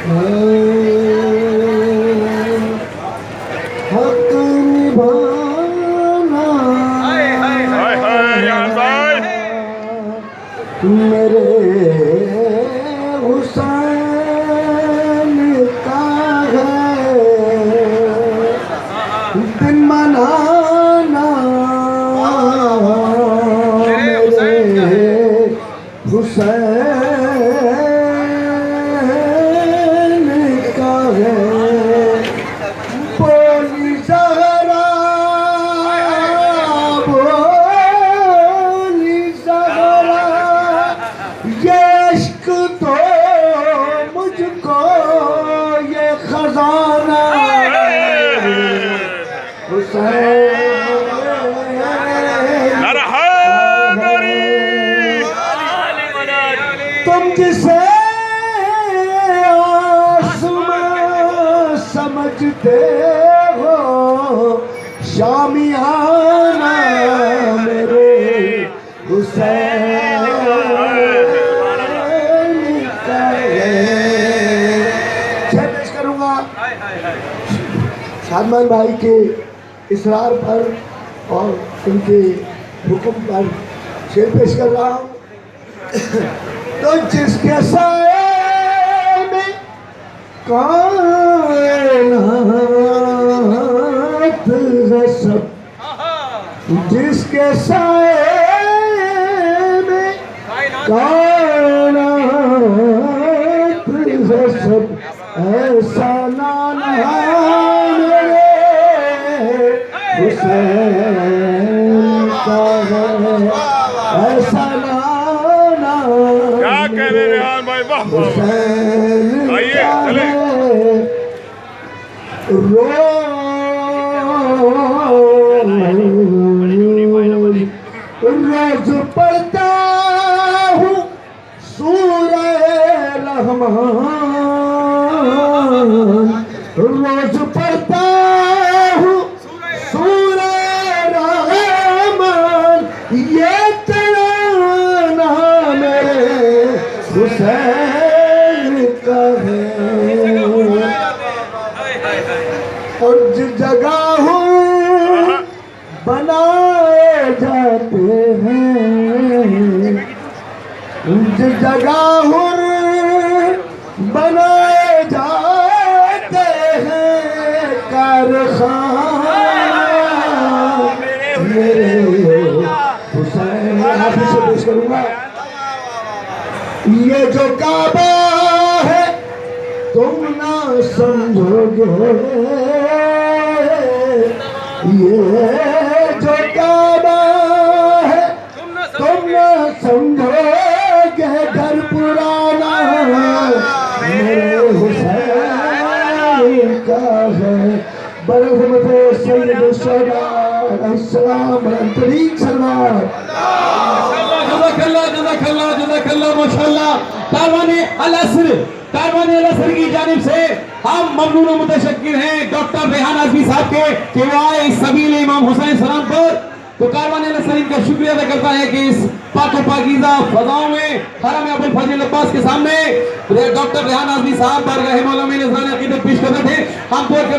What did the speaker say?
हक निभाना मेरे हुसैन का है, दिन मनाना मेरे हुसैन का है। बोली ज़हरा, बोली ज़हरा, ये इश्क तो मुझको ये खजाना हुसैन तुम जिसे आसमां समझते हो, शामियाना मेरे हुसैन का है। पेश करूंगा शादमान भाई के इसरार पर और उनके हुक्म पर शेर पेश कर रहा हूँ। तो जिसके साए में कायनात है सब, जिसके साए में कायनात है सब, ऐसा नाना मेरे हुसैन का है, ऐसा नाना क्या कह रहे रेहान भाई, वाह वाह, आइए चले। रोज पढ़ता हूँ सूरह रहमान, रोज पढ़ता हूँ सूरह रहमान, ये तराना मेरे हुसैन का है। और जिस जगह हूँ बनाए जाते हैं, जिस जगह हूँ बनाए जाते हैं कारखाना मेरे हुसैन। आप इसे पेश करूंगा। ये जो काबा है तुम ना समझोगे, ये जो काबा है तुम ना समझोगे, घर पुराना मेरे हुसैन का है। बरहमत सैयद शुहदा अस्सलाम तरीक सलवार। माशाअल्लाह। कारवाने अल-असर की जानिब से हम ममनून और मुतशक्किर हैं डॉक्टर रेहान आज़मी साहब के कि वो आए सबील इमाम हुसैन सलाम पर। तो कारवाने अल-असर का शुक्रिया अदा करता है कि इस पाक पाकीज़ा फज़ाओं में हरम अबुल फजल अब्बास के सामने डॉक्टर रेहान आज़मी साहब बारगाह मौला में निज़रान अक़ीदत पेश कर रहे थे। हम